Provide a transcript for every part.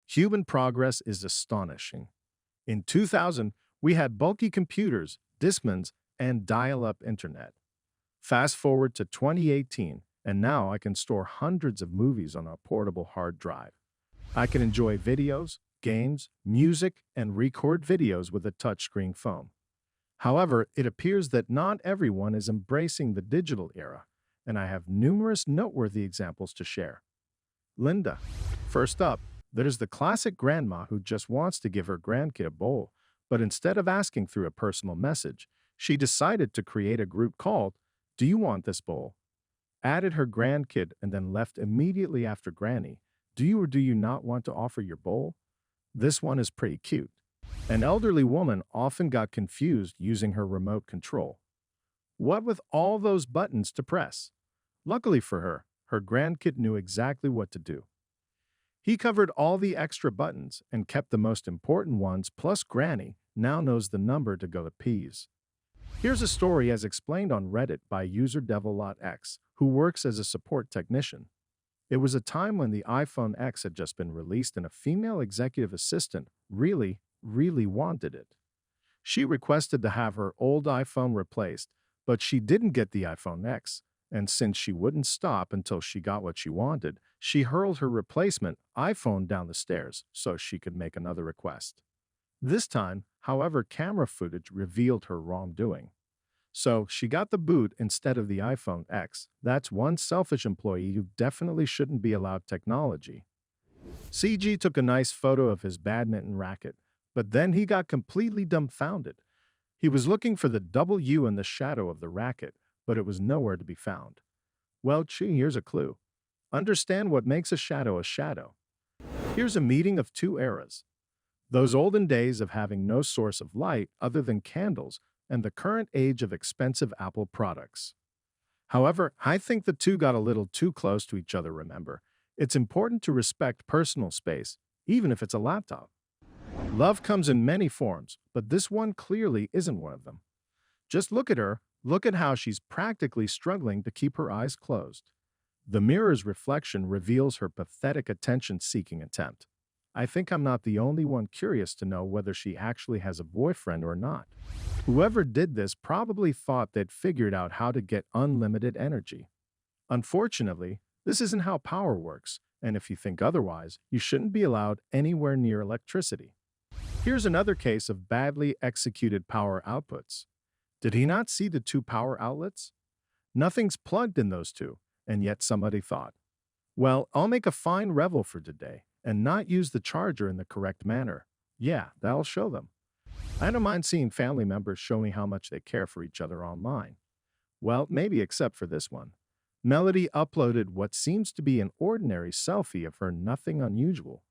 Human progress is astonishing. In 2000, we had bulky computers, Discmans, and dial-up internet. Fast forward to 2018, and now I can store hundreds of movies on a portable hard drive. I can enjoy videos, games, music, and record videos with a touchscreen phone. However, it appears that not everyone is embracing the digital era, and I have numerous noteworthy examples to share. Linda. First up, there's the classic grandma who just wants to give her grandkid a bowl, but instead of asking through a personal message, she decided to create a group called "Do You Want This Bowl?" Added her grandkid and then left immediately after Granny. Do you or do you not want to offer your bowl? This one is pretty cute. An elderly woman often got confused using her remote control. What with all those buttons to press? Luckily for her, her grandkid knew exactly what to do. He covered all the extra buttons and kept the most important ones, plus Granny now knows the number to go to peas. Here's a story as explained on Reddit by user DevilLotX, who works as a support technician. It was a time when the iPhone X had just been released and a female executive assistant really wanted it. She requested to have her old iPhone replaced, but she didn't get the iPhone X, and since she wouldn't stop until she got what she wanted, she hurled her replacement iPhone down the stairs so she could make another request. This time, however, camera footage revealed her wrongdoing. So she got the boot instead of the iPhone X. That's one selfish employee who definitely shouldn't be allowed technology. CG took a nice photo of his badminton racket, but then he got completely dumbfounded. He was looking for the W in the shadow of the racket, but it was nowhere to be found. Well, gee, here's a clue. Understand what makes a shadow a shadow. Here's a meeting of two eras. Those olden days of having no source of light other than candles and the current age of expensive Apple products. However, I think the two got a little too close to each other, remember. It's important to respect personal space, even if it's a laptop. Love comes in many forms, but this one clearly isn't one of them. Just look at her. Look at how she's practically struggling to keep her eyes closed. The mirror's reflection reveals her pathetic attention-seeking attempt. I think I'm not the only one curious to know whether she actually has a boyfriend or not. Whoever did this probably thought they'd figured out how to get unlimited energy. Unfortunately, this isn't how power works, and if you think otherwise, you shouldn't be allowed anywhere near electricity. Here's another case of badly executed power outputs. Did he not see the two power outlets? Nothing's plugged in those two, and yet somebody thought, well, I'll make a fine revel for today and not use the charger in the correct manner. Yeah, that'll show them. I don't mind seeing family members showing how much they care for each other online. Well, maybe except for this one. Melody uploaded what seems to be an ordinary selfie of her nothing unusual.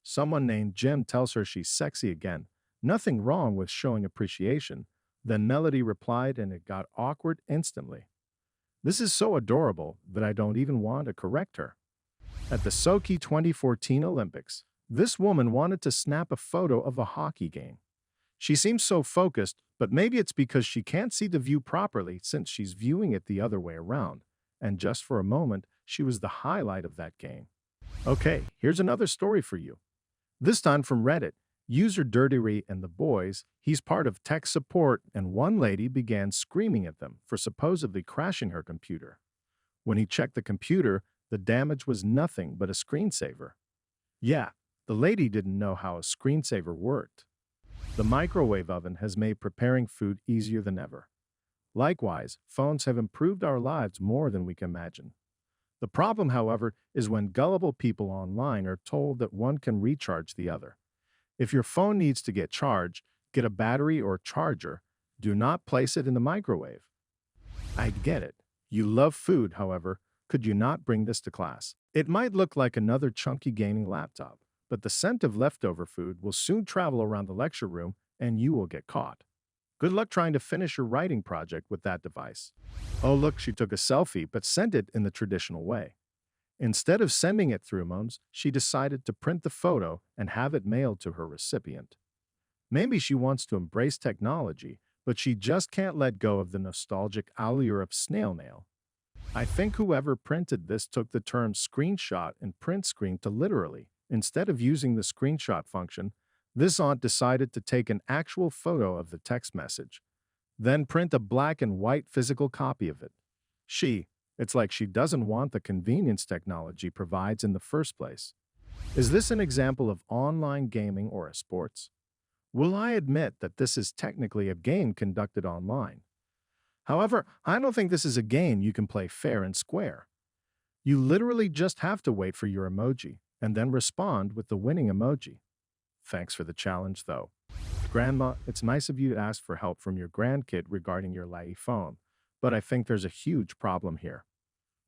Someone named Jim tells her she's sexy again. Nothing wrong with showing appreciation. Then Melody replied and it got awkward instantly. This is so adorable that I don't even want to correct her. At the Sochi 2014 Olympics, this woman wanted to snap a photo of a hockey game. She seems so focused, but maybe it's because she can't see the view properly since she's viewing it the other way around. And just for a moment, she was the highlight of that game. Okay, here's another story for you. This time from Reddit. User Dirtyry and the boys, he's part of tech support, and one lady began screaming at them for supposedly crashing her computer. When he checked the computer, the damage was nothing but a screensaver. Yeah, the lady didn't know how a screensaver worked. The microwave oven has made preparing food easier than ever. Likewise, phones have improved our lives more than we can imagine. The problem, however, is when gullible people online are told that one can recharge the other. If your phone needs to get charged, get a battery or charger. Do not place it in the microwave. I get it. You love food, however. Could you not bring this to class? It might look like another chunky gaming laptop, but the scent of leftover food will soon travel around the lecture room and you will get caught. Good luck trying to finish your writing project with that device. Oh, look, she took a selfie but sent it in the traditional way. Instead of sending it through Moans, she decided to print the photo and have it mailed to her recipient. Maybe she wants to embrace technology, but she just can't let go of the nostalgic allure of snail mail. I think whoever printed this took the term screenshot and print screen to literally, Instead of using the screenshot function, this aunt decided to take an actual photo of the text message, then print a black and white physical copy of it. She, it's like she doesn't want the convenience technology provides in the first place. Is this an example of online gaming or a sports? Will I admit that this is technically a game conducted online? However, I don't think this is a game you can play fair and square. You literally just have to wait for your emoji and then respond with the winning emoji. Thanks for the challenge, though. Grandma, it's nice of you to ask for help from your grandkid regarding your laggy phone, but I think there's a huge problem here.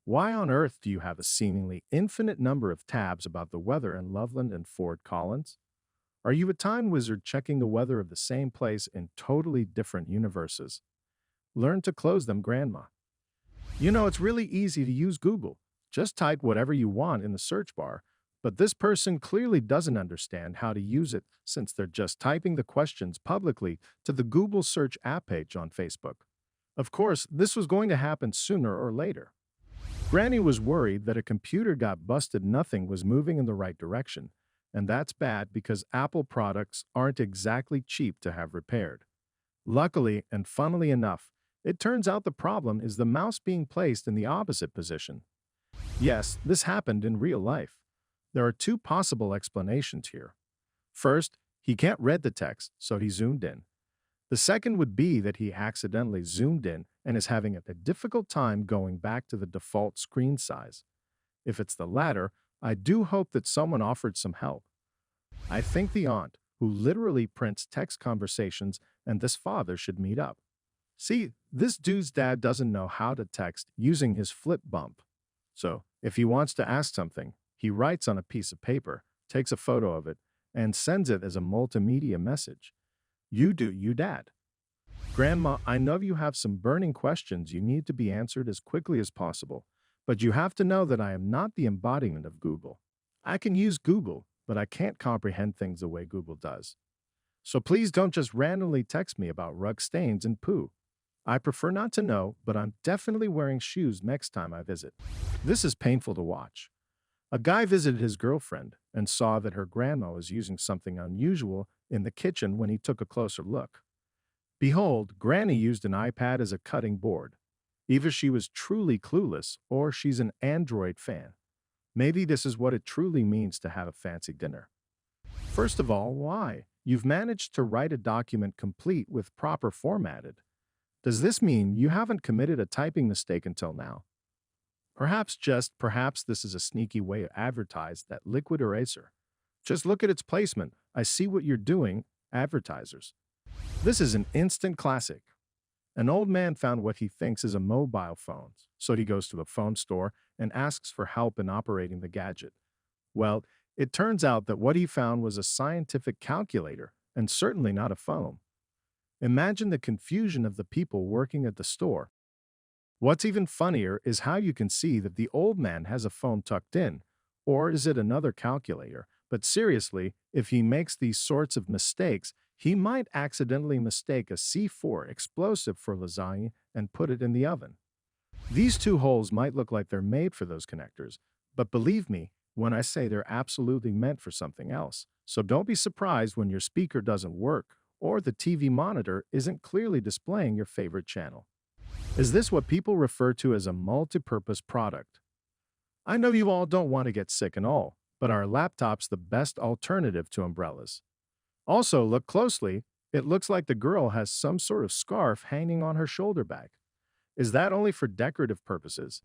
Why on earth do you have a seemingly infinite number of tabs about the weather in Loveland and Fort Collins? Are you a time wizard checking the weather of the same place in totally different universes? Learn to close them, Grandma. You know, it's really easy to use Google. Just type whatever you want in the search bar, but this person clearly doesn't understand how to use it since they're just typing the questions publicly to the Google search app page on Facebook. Of course, this was going to happen sooner or later. Granny was worried that a computer got busted, nothing was moving in the right direction, and that's bad because Apple products aren't exactly cheap to have repaired. Luckily, and funnily enough, it turns out the problem is the mouse being placed in the opposite position. Yes, this happened in real life. There are two possible explanations here. First, he can't read the text, so he zoomed in. The second would be that he accidentally zoomed in and is having a difficult time going back to the default screen size. If it's the latter, I do hope that someone offered some help. I think the aunt, who literally prints text conversations, and this father should meet up. See, this dude's dad doesn't know how to text using his flip bump. So, if he wants to ask something, he writes on a piece of paper, takes a photo of it, and sends it as a multimedia message. You do you, Dad. Grandma, I know you have some burning questions you need to be answered as quickly as possible, but you have to know that I am not the embodiment of Google. I can use Google, but I can't comprehend things the way Google does. So please don't just randomly text me about rug stains and poo. I prefer not to know, but I'm definitely wearing shoes next time I visit. This is painful to watch. A guy visited his girlfriend and saw that her grandma was using something unusual in the kitchen when he took a closer look. Behold, Granny used an iPad as a cutting board. Either she was truly clueless or she's an Android fan. Maybe this is what it truly means to have a fancy dinner. First of all, why? You've managed to write a document complete with proper formatted. Does this mean you haven't committed a typing mistake until now? Perhaps this is a sneaky way to advertise that liquid eraser. Just look at its placement. I see what you're doing, advertisers. This is an instant classic. An old man found what he thinks is a mobile phone, so he goes to the phone store and asks for help in operating the gadget. Well, it turns out that what he found was a scientific calculator and certainly not a phone. Imagine the confusion of the people working at the store. What's even funnier is how you can see that the old man has a phone tucked in, or is it another calculator? But seriously, if he makes these sorts of mistakes, he might accidentally mistake a C4 explosive for lasagna and put it in the oven. These two holes might look like they're made for those connectors, but believe me when I say they're absolutely meant for something else. So don't be surprised when your speaker doesn't work or the TV monitor isn't clearly displaying your favorite channel. Is this what people refer to as a multi-purpose product? I know you all don't want to get sick and all, but are laptops the best alternative to umbrellas? Also, look closely. It looks like the girl has some sort of scarf hanging on her shoulder bag. Is that only for decorative purposes?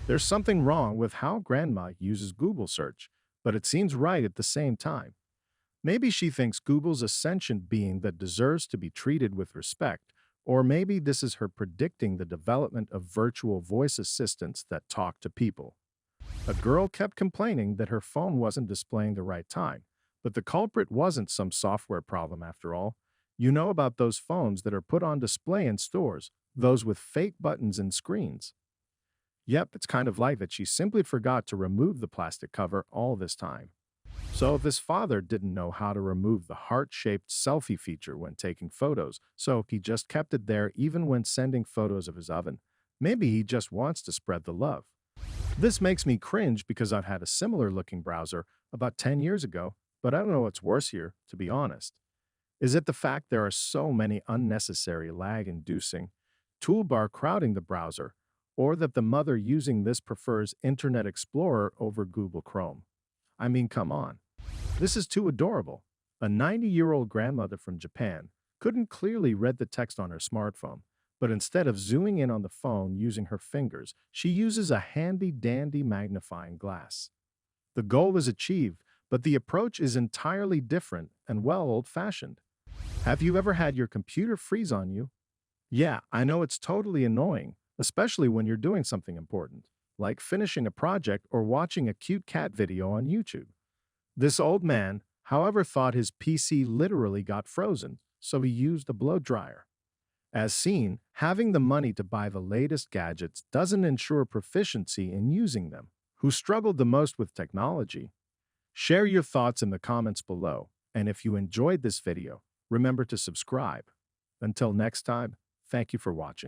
There's something wrong with how Grandma uses Google search, but it seems right at the same time. Maybe she thinks Google's a sentient being that deserves to be treated with respect, or maybe this is her predicting the development of virtual voice assistants that talk to people. A girl kept complaining that her phone wasn't displaying the right time, but the culprit wasn't some software problem after all. You know about those phones that are put on display in stores, those with fake buttons and screens. Yep, it's kind of like that she simply forgot to remove the plastic cover all this time. So this father didn't know how to remove the heart-shaped selfie feature when taking photos, so he just kept it there even when sending photos of his oven. Maybe he just wants to spread the love. This makes me cringe because I've had a similar looking browser, about 10 years ago, but I don't know what's worse here, to be honest. Is it the fact there are so many unnecessary lag-inducing toolbar crowding the browser, or that the mother using this prefers Internet Explorer over Google Chrome? I mean, come on. This is too adorable. A 90-year-old grandmother from Japan couldn't clearly read the text on her smartphone, but instead of zooming in on the phone using her fingers, she uses a handy-dandy magnifying glass. The goal is achieved, but the approach is entirely different and well old-fashioned. Have you ever had your computer freeze on you? Yeah, I know it's totally annoying, especially when you're doing something important, like finishing a project or watching a cute cat video on YouTube. This old man, however, thought his PC literally got frozen, so he used a blow dryer. As seen, having the money to buy the latest gadgets doesn't ensure proficiency in using them. Who struggled the most with technology? Share your thoughts in the comments below, and if you enjoyed this video, remember to subscribe. Until next time, thank you for watching.